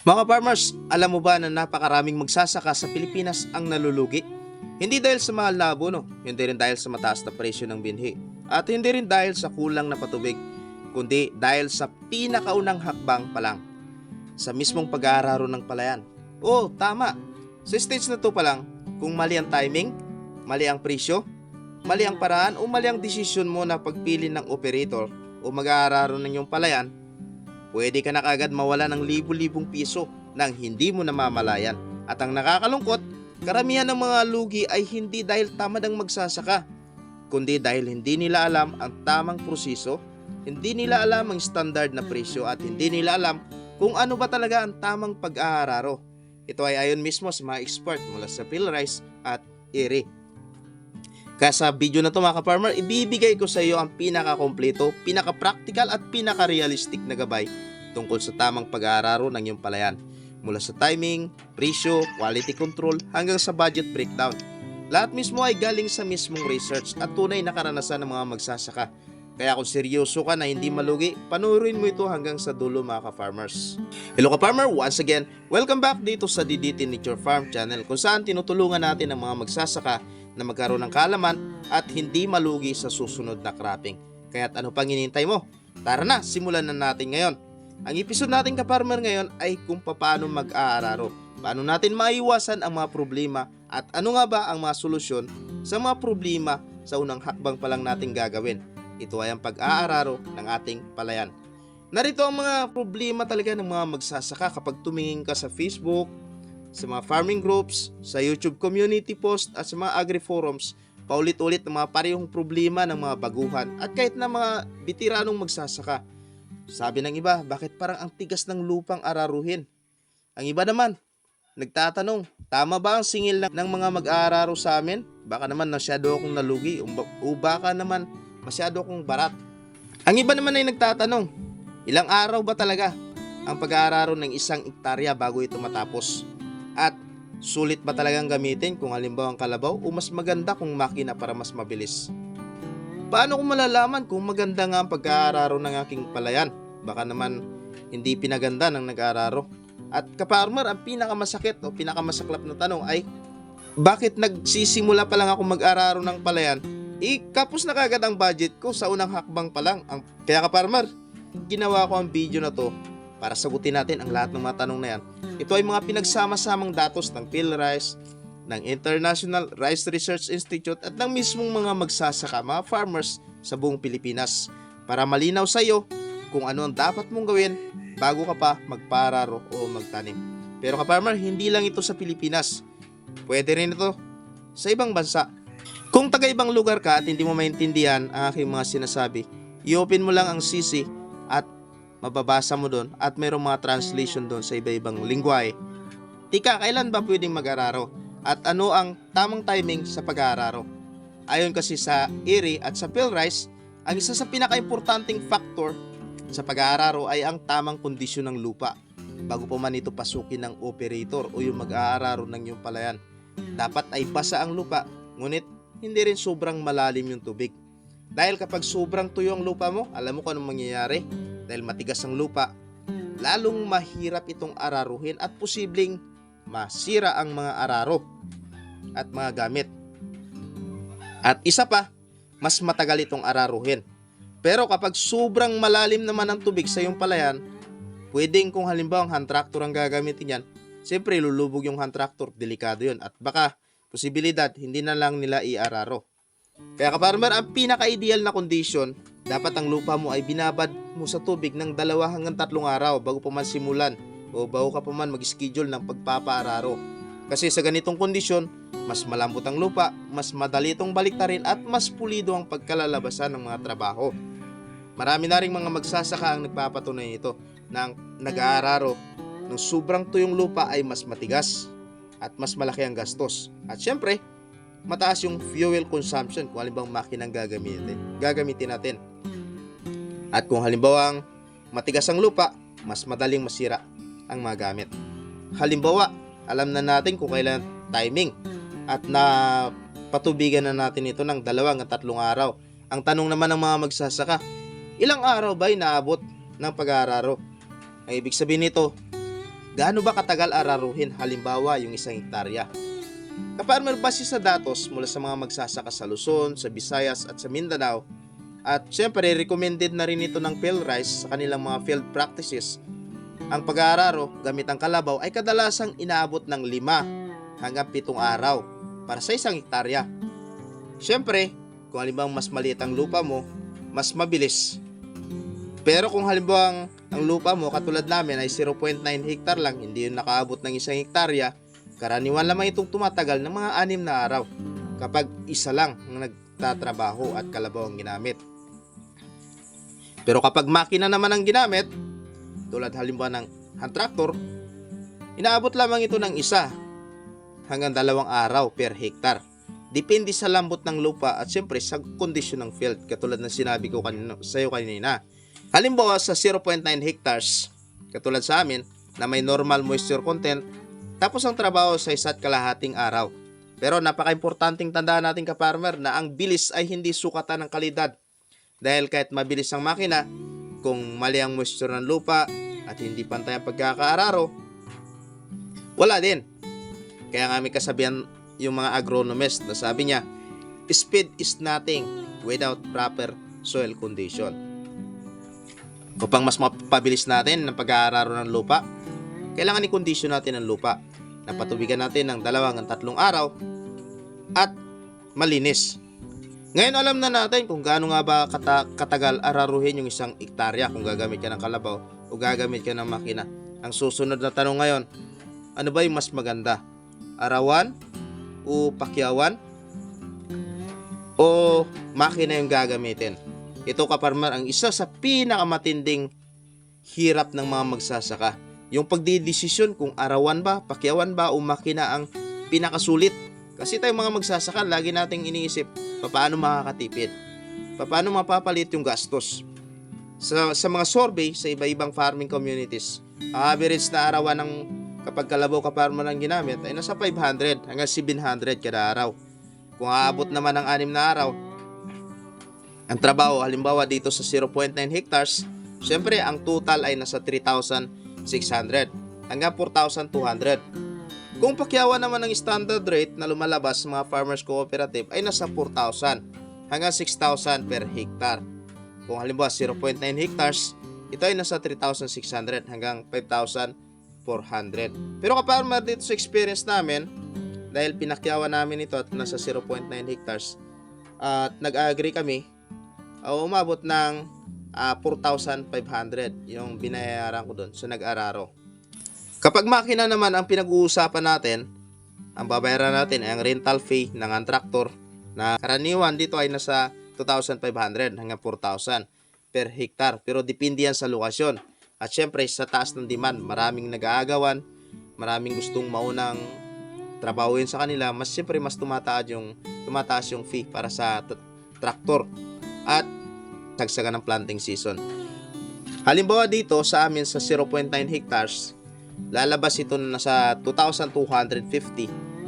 Mga farmers, alam mo ba na napakaraming magsasaka sa Pilipinas ang nalulugi? Hindi dahil sa mahal na abono, hindi rin dahil sa mataas na presyo ng binhi, at hindi rin dahil sa kulang na patubig, kundi dahil sa pinakaunang hakbang pa lang, sa mismong pag-aararo ng palayan. Oo, tama. Sa stage na to pa lang, kung mali ang timing, mali ang presyo, mali ang paraan o mali ang desisyon mo na pagpili ng operator o mag-aararo ng iyong palayan, pwede ka na kagad mawala ng libu-libong piso nang hindi mo namamalayan. At ang nakakalungkot, karamihan ng mga lugi ay hindi dahil tamad ang magsasaka, kundi dahil hindi nila alam ang tamang proseso, hindi nila alam ang standard na presyo at hindi nila alam kung ano ba talaga ang tamang pag-aararo. Ito ay ayon mismo sa mga expert mula sa Philrice at IRI. Kaya sa video na to mga ka-farmer, ibibigay ko sa iyo ang pinaka-kompleto, pinaka-practical at pinaka-realistic na gabay tungkol sa tamang pag-aararo ng iyong palayan. Mula sa timing, presyo, quality control hanggang sa budget breakdown. Lahat mismo ay galing sa mismong research at tunay na karanasan ng mga magsasaka. Kaya kung seryoso ka na hindi malugi, panoorin mo ito hanggang sa dulo mga ka-farmers. Hello ka-farmer, once again, welcome back dito sa DDT Nature Farm Channel kung saan tinutulungan natin ang mga magsasaka na magkaroon ng kaalaman at hindi malugi sa susunod na cropping. Kaya't ano pang hinihintay mo? Tara na, simulan na natin ngayon. Ang episode natin ka-farmer ngayon ay kung paano mag-aararo. Paano natin maiwasan ang mga problema at ano nga ba ang mga solusyon sa mga problema sa unang hakbang pa lang natin gagawin. Ito ay ang pag-aararo ng ating palayan. Narito ang mga problema talaga ng mga magsasaka kapag tumingin ka sa Facebook, sa mga farming groups, sa YouTube community post at sa mga agri-forums, paulit-ulit ng mga parehong problema ng mga baguhan at kahit na mga bitiranong magsasaka. Sabi ng iba, bakit parang ang tigas ng lupang araruhin? Ang iba naman, nagtatanong, tama ba ang singil ng mga mag-aararo sa amin? Baka naman masyado akong nalugi o baka naman masyado akong barat. Ang iba naman ay nagtatanong, ilang araw ba talaga ang pag-aararo ng 1 hektarya bago ito matapos? At sulit ba talagang gamitin kung halimbawa ang kalabaw o mas maganda kung makina para mas mabilis? Paano ko malalaman kung maganda nga ang pag-aararo ng aking palayan? Baka naman hindi pinaganda ng nag-aararo. At ka-farmer, ang pinakamasakit o pinakamasaklap na tanong ay, bakit nagsisimula pa lang ako mag-aararo ng palayan? Kapos na kagad ang budget ko sa unang hakbang pa lang. Kaya ka-farmer, ginawa ko ang video na to para sagutin natin ang lahat ng mga tanong na yan. Ito ay mga pinagsama-samang datos ng Philrice, ng International Rice Research Institute at ng mismong mga magsasaka, mga farmers sa buong Pilipinas para malinaw sa iyo kung ano ang dapat mong gawin bago ka pa magpararo o magtanim. Pero ka-farmer, hindi lang ito sa Pilipinas. Pwede rin ito sa ibang bansa. Kung taga-ibang lugar ka at hindi mo maintindihan ang aking mga sinasabi, i-open mo lang ang CC at mababasa mo doon at mayroong mga translation doon sa iba-ibang lingwahe. Tika, kailan ba pwedeng mag-araro? At ano ang tamang timing sa pag-aararo? Ayon kasi sa IRI at sa Philrice, ang isa sa pinaka-importanting factor sa pag-aararo ay ang tamang kondisyon ng lupa bago pa man ito pasukin ng operator o yung mag-aararo ng iyong palayan. Dapat ay basa ang lupa, ngunit hindi rin sobrang malalim yung tubig. Dahil kapag sobrang tuyo ang lupa mo, alam mo kung anong mangyayari? Dahil matigas ang lupa, lalong mahirap itong araruhin at posibleng masira ang mga araro at mga gamit. At isa pa, mas matagal itong araruhin. Pero kapag sobrang malalim naman ang tubig sa iyong palayan, pwedeng kung halimbawa ang hand tractor ang gagamitin yan, siyempre lulubog yung hand tractor, delikado yun. At baka posibilidad hindi na lang nila iararo. Kaya ka-farmer, ang pinaka-ideal na condition, dapat ang lupa mo ay binabad mo sa tubig ng 2 hanggang 3 araw bago pa man simulan o bago ka pa man mag-schedule ng pagpapaararo. Kasi sa ganitong kondisyon, mas malambot ang lupa, mas madali itong baliktarin at mas pulido ang pagkalalabasan ng mga trabaho. Marami na rin mga magsasaka ang nagpapatunay nito na ang nag-aararo ng sobrang tuyong lupa ay mas matigas at mas malaki ang gastos. At syempre, mataas yung fuel consumption kung halimbawa makinang gagamitin natin. At kung halimbawa matigas ang lupa, mas madaling masira ang mga gamit. Halimbawa, alam na natin kung kailan timing at na patubigan na natin ito ng 2 hanggang 3 araw. Ang tanong naman ng mga magsasaka, ilang araw ba inaabot ng pag-aararo? Ang ibig sabihin nito, gaano ba katagal araruhin halimbawa yung isang hektarya? Kaparmer, base sa datos mula sa mga magsasaka sa Luzon, sa Visayas at sa Mindanao, at syempre recommended na rin ito ng PhilRice sa kanilang mga field practices, ang pag-aararo gamit ang kalabaw ay kadalasang inaabot ng 5 hanggang 7 araw para sa isang hektarya. Syempre, kung halimbawa mas maliit ang lupa mo, mas mabilis. Pero kung halimbawa ang lupa mo katulad namin ay 0.9 hektar lang, hindi yun nakaabot ng isang hektarya, karaniwan lamang itong tumatagal ng mga 6 na araw kapag isa lang ang nagtatrabaho at kalabaw ang ginamit. Pero kapag makina naman ang ginamit, tulad halimbawa ng hand tractor, inaabot lamang ito ng 1 hanggang 2 araw per hektar. Depende sa lambot ng lupa at siyempre sa kondisyon ng field, katulad ng sinabi ko sa iyo kanina. Halimbawa sa 0.9 hectares, katulad sa amin, na may normal moisture content, tapos ang trabaho sa 1.5 araw. Pero napaka-importanting tandaan natin ka-farmer na ang bilis ay hindi sukatan ng kalidad. Dahil kahit mabilis ang makina, kung mali ang moisture ng lupa at hindi pantay ang pagkakaararo, wala din. Kaya nga may kasabihan yung mga agronomist na sabi niya, speed is nothing without proper soil condition. Upang mas mapabilis natin ang pag-aararo ng lupa, kailangan i-condition natin ang lupa. Napatubigan natin ng 2 hanggang 3 araw at malinis. Ngayon alam na natin kung gaano nga ba katagal araruhin yung isang hektarya kung gagamit ka ng kalabaw o gagamit ka ng makina. Ang susunod na tanong ngayon, ano ba yung mas maganda? Arawan o pakyawan o makina yung gagamitin? Ito ka-farmer ang isa sa pinakamatinding hirap ng mga magsasaka. Yung pagdidesisyon kung arawan ba, pakyawan ba o makina ang pinakasulit. Kasi tayong mga magsasaka, lagi nating iniisip paano makakatipid, paano mapapalit yung gastos. Sa mga survey sa iba-ibang farming communities, ang average na arawan ng kapag kalabaw ka-farmer ang ginamit ay nasa 500 hanggang 700 kada araw. Kung aabot naman ng 6 na araw, ang trabaho halimbawa dito sa 0.9 hectares, syempre ang total ay nasa 3,600 hanggang 4,200. Kung pakyawan naman ang standard rate na lumalabas sa mga farmers cooperative ay nasa 4,000 hanggang 6,000 per hectare. Kung halimbawa 0.9 hectares, ito ay nasa 3,600 hanggang 5,400. Pero ka-farmer, dito sa experience namin, dahil pinakyawan namin ito at nasa 0.9 hectares at nag-agree kami, umabot ng 4,500 yung binayaran ko doon sa nag-araro. Kapag makina naman ang pinag-uusapan natin, ang babayaran natin ay ang rental fee ng hand tractor na karaniwan dito ay nasa 2,500 hanggang 4,000 per hektar. Pero depende yan sa lokasyon. At syempre sa taas ng demand, maraming nag-aagawan, maraming gustong maunang trabahuin sa kanila, mas syempre mas tumataas yung fee para sa traktor at tagsagan ng planting season. Halimbawa dito sa amin sa 0.9 hectares, lalabas ito na nasa 2,250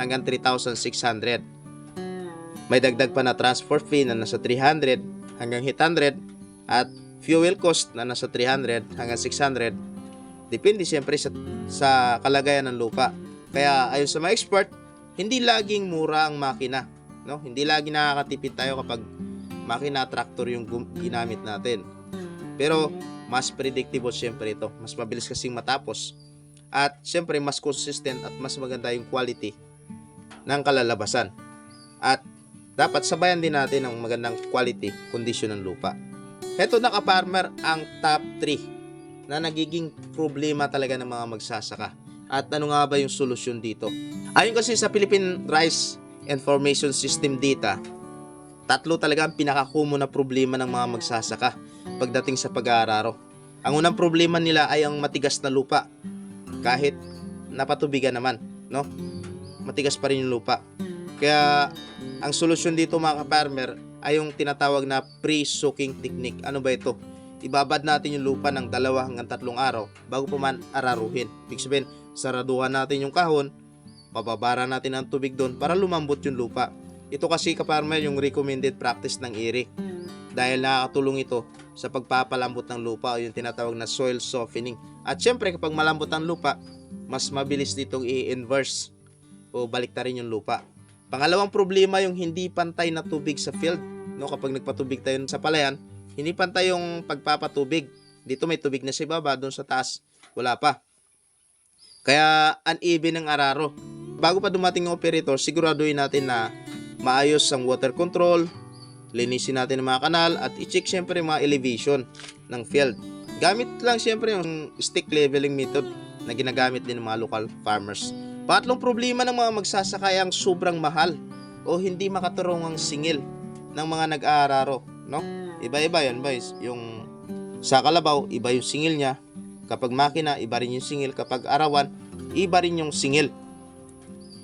hanggang 3,600. May dagdag pa na transport fee na nasa 300 hanggang 800 at fuel cost na nasa 300 hanggang 600. Depende siyempre sa kalagayan ng lupa. Kaya ayon sa mga expert, hindi laging mura ang makina, no? Hindi lagi nakakatipid tayo kapag makina traktor yung ginamit natin. Pero mas predictable siyempre ito. Mas mabilis kasing matapos. At siyempre mas consistent at mas maganda yung quality ng kalalabasan. At dapat sabayan din natin ang magandang quality condition ng lupa. Ito na ka-farmer ang top 3 na nagiging problema talaga ng mga magsasaka. At ano nga ba yung solusyon dito? Ayon kasi sa Philippine Rice Information System data, 3 talaga ang pinaka-common na problema ng mga magsasaka pagdating sa pag-aararo. Ang unang problema nila ay ang matigas na lupa. Kahit napatubigan naman, no? Matigas pa rin yung lupa. Kaya ang solusyon dito mga ka-farmer ay yung tinatawag na pre-soaking technique. Ano ba ito? Ibabad natin yung lupa ng 2 hanggang 3 araw bago pa man araruhin. Ibig sabihin, saraduhan natin yung kahon, bababara natin ang tubig doon para lumambot yung lupa. Ito kasi ka-farmer yung recommended practice ng IRRI dahil nakakatulong ito sa pagpapalambot ng lupa o yung tinatawag na soil softening. At syempre kapag malambot ang lupa, mas mabilis ditong i-inverse o baliktarin yung lupa. Pangalawang problema yung hindi pantay na tubig sa field. No, kapag nagpatubig tayo sa palayan, hindi pantay yung pagpapatubig. Dito may tubig na sa ibaba, doon sa taas wala pa. Kaya uneven ang araro. Bago pa dumating yung operator, siguraduhin natin na maayos ang water control, linisin natin ang mga kanal, at i-check syempre yung mga elevation ng field. Gamit lang syempre yung stick leveling method na ginagamit din ng mga local farmers. Patlong problema ng mga magsasaka ay ang sobrang mahal o hindi makaturong ang singil ng mga nag-aararo, no? Iba-iba yan, boys. Yung sa kalabaw, iba yung singil niya. Kapag makina, iba rin yung singil. Kapag arawan, iba rin yung singil.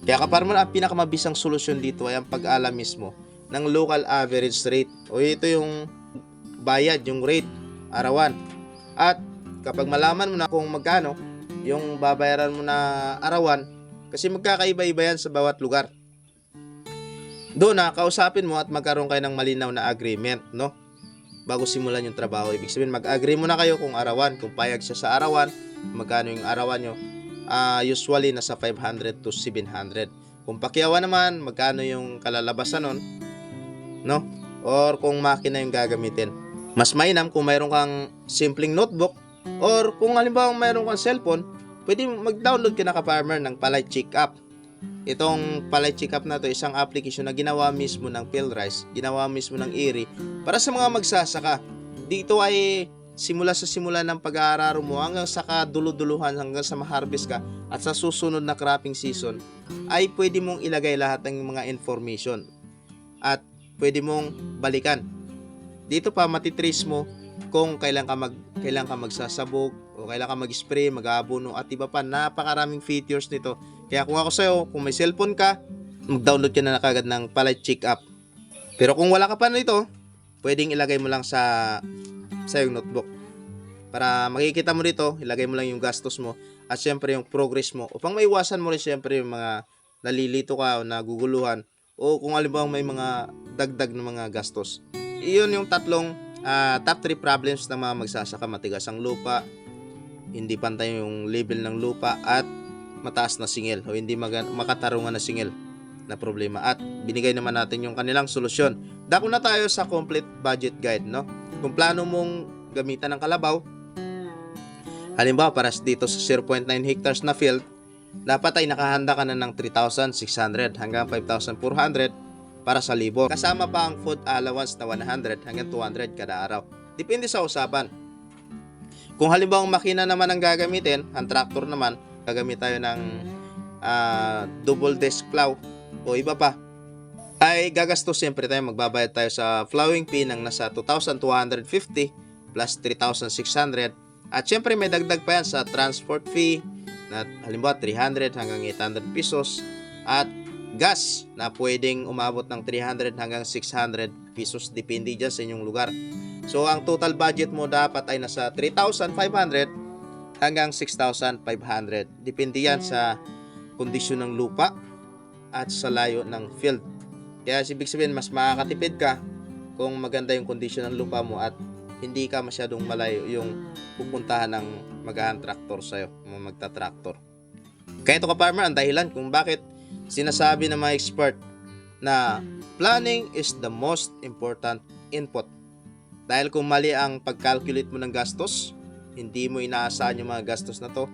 Kaya kaparmer, ang pinakamabisang solusyon dito ay ang pag-alam mismo ng local average rate. O ito yung bayad, yung rate, arawan. At kapag malaman mo na kung magkano yung babayaran mo na arawan, kasi magkakaiba-iba yan sa bawat lugar. Doon na, kausapin mo at magkaroon kayo ng malinaw na agreement, no? Bago simulan yung trabaho. Ibig sabihin, mag-agree muna kayo kung arawan. Kung payag siya sa arawan, magkano yung arawan nyo. Usually, nasa 500 to 700. Kung pakyawan naman, magkano yung kalalabasan nun, no? Or kung makina yung gagamitin. Mas mainam kung mayroon kang simpleng notebook or kung halimbawa mayroon kang cellphone, pwede mag-download ka na ka-farmer ng Palay Checkup. Itong Palay Checkup na to, isang application na ginawa mismo ng PhilRice, ginawa mismo ng IRRI para sa mga magsasaka. Dito ay simula ng pag-aararo mo hanggang sa kaduluduluhan, hanggang sa ma-harvest ka at sa susunod na cropping season ay pwede mong ilagay lahat ng mga information at pwede mong balikan. Dito pa matitrace mo kung kailan ka magsasabog o kailan ka mag-spray, mag-aabono at iba pa. Napakaraming features nito. Kaya kung ako sa'yo, kung may cellphone ka, mag-download ka na kagad ng Palay Checkup. Pero kung wala ka pa nito, pwedeng ilagay mo lang sa yung notebook. Para makikita mo dito, ilagay mo lang yung gastos mo at syempre yung progress mo. Upang maiwasan mo rin syempre yung mga nalilito ka o naguguluhan o kung halimbawa may mga dagdag na mga gastos. Iyon yung tatlong top 3 problems ng mga magsasaka. Matigas ang lupa, hindi pantay yung level ng lupa, at mataas na singil o hindi makatarungan na singil na problema. At binigay naman natin yung kanilang solusyon. Dako na tayo sa complete budget guide, no? Kung plano mong gamitan ng kalabaw, halimbawa para dito sa 0.9 hectares na field, dapat ay nakahanda ka na ng 3,600 hanggang 5,400 para sa libor. Kasama pa ang food allowance na 100 hanggang 200 kada araw. Depende sa usapan. Kung halimbawa makina naman ang gagamitin, ang tractor naman, gagamit tayo ng double disc plow o iba pa, ay gagastos siyempre tayo, magbabayad tayo sa plowing fee ng nasa 2,250 plus 3,600. At siyempre may dagdag pa yan sa transport fee na halimbawa 300 hanggang 800 pesos at gas na pwedeng umabot ng 300 hanggang 600 pesos depende dyan sa inyong lugar. So ang total budget mo dapat ay nasa 3,500 hanggang 6,500. Depende yan sa kondisyon ng lupa at sa layo ng field. Kaya ibig sabihin mas makakatipid ka kung maganda yung kondisyon ng lupa mo at hindi ka masyadong malayo yung pupuntahan ng mag-hand tractor sa'yo, magta-tractor. Kaya ito ka-farmer, ang dahilan kung bakit sinasabi ng mga expert na planning is the most important input. Dahil kung mali ang pag-calculate mo ng gastos, hindi mo inaasahan yung mga gastos na to,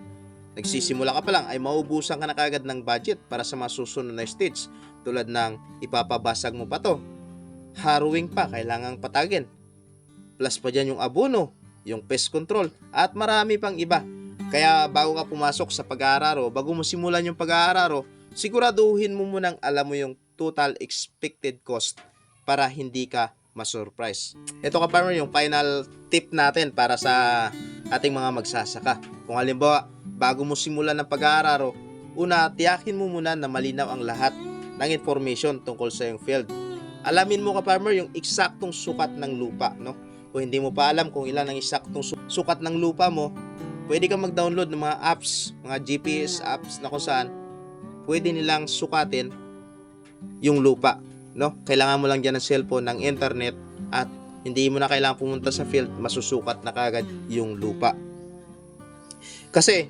nagsisimula ka pa lang ay maubusan ka na kagad ng budget para sa mga susunod na stage, tulad ng ipapabasag mo pa to, harrowing pa, kailangang patagin, plus pa dyan yung abono, yung pest control at marami pang iba. Kaya bago ka pumasok sa pag-aararo, bago mo simulan yung pag-aararo, siguraduhin mo munang alam mo yung total expected cost para hindi ka ma-surprise. Ito ka-farmer, yung final tip natin para sa ating mga magsasaka. Kung halimbawa, bago mo simulan ng pag-aararo, una, tiyakin mo muna na malinaw ang lahat ng information tungkol sa iyong field. Alamin mo ka-farmer yung eksaktong sukat ng lupa, no? Kung hindi mo pa alam kung ilan ang eksaktong sukat ng lupa mo, pwede kang mag-download ng mga apps, mga GPS apps na kung saan pwede nilang sukatin yung lupa, no? Kailangan mo lang diyan ng cellphone, ng internet, at hindi mo na kailangan pumunta sa field, masusukat na kagad yung lupa. Kasi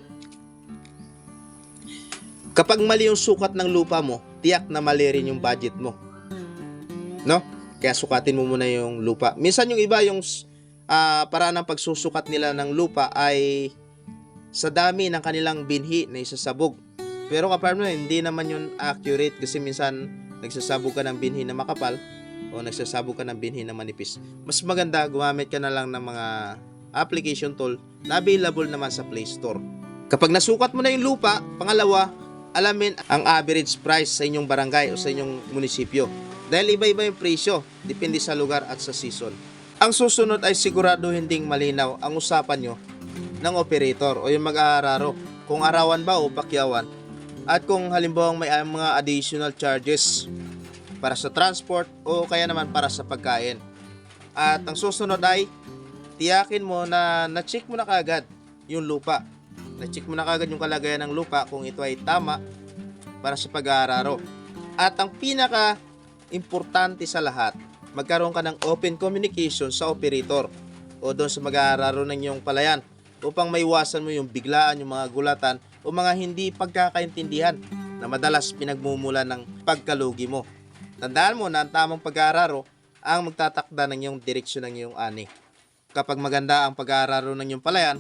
Kapag mali yung sukat ng lupa mo, tiyak na mali rin yung budget mo. No? Kaya sukatin mo muna yung lupa. Minsan yung iba, yung paraan ng pagsusukat nila ng lupa ay sa dami ng kanilang binhi na isasabog. Pero ka-farmer, hindi naman yun accurate kasi minsan nagsasabog ka ng binhi na makapal o nagsasabog ka ng binhi na manipis. Mas maganda, gumamit ka na lang ng mga application tool na available naman sa Play Store. Kapag nasukat mo na yung lupa, pangalawa, alamin ang average price sa inyong barangay o sa inyong munisipyo. Dahil iba-iba yung presyo, depende sa lugar at sa season. Ang susunod ay sigurado hinding malinaw ang usapan nyo ng operator o yung mag-aararo, kung arawan ba o pakyawan, at kung halimbawa may mga additional charges para sa transport o kaya naman para sa pagkain. At ang susunod ay tiyakin mo na na-check mo na kagad yung lupa. Na-check mo na kagad yung kalagayan ng lupa kung ito ay tama para sa pag-aararo. At ang pinaka importante sa lahat, magkaroon ka ng open communication sa operator o doon sa mag-aararo ng iyong palayan upang maiwasan mo yung biglaan, yung mga gulatan o mga hindi pagkakaintindihan na madalas pinagmumula ng pagkalugi mo. Tandaan mo na ang tamang pag-aararo ang magtatakda ng iyong direksyon ng iyong ani. Kapag maganda ang pag-aararo ng iyong palayan,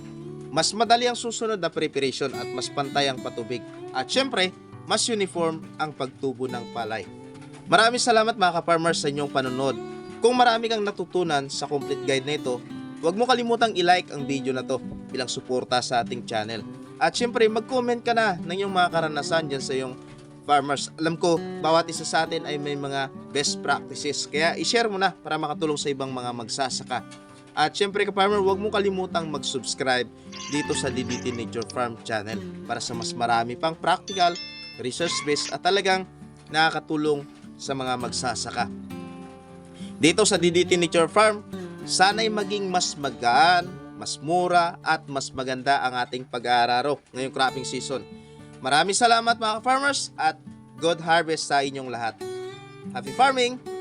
mas madali ang susunod na preparation at mas pantay ang patubig. At syempre, mas uniform ang pagtubo ng palay. Maraming salamat mga ka-farmers sa inyong panonood. Kung marami kang natutunan sa complete guide na ito, huwag mo kalimutang i-like ang video na to bilang suporta sa ating channel. At syempre, mag-comment ka na ng iyong mga karanasan dyan sa iyong farmers. Alam ko, bawat isa sa atin ay may mga best practices. Kaya i-share mo na para makatulong sa ibang mga magsasaka. At syempre ka-farmer, huwag mo kalimutang mag-subscribe dito sa DDT Nature Farm channel para sa mas marami pang practical, research-based at talagang nakakatulong sa mga magsasaka. Dito sa DDT Nature Farm, sana'y maging mas magaan, mas mura at mas maganda ang ating pag-aararo ngayong cropping season. Maraming salamat mga farmers at good harvest sa inyong lahat. Happy farming!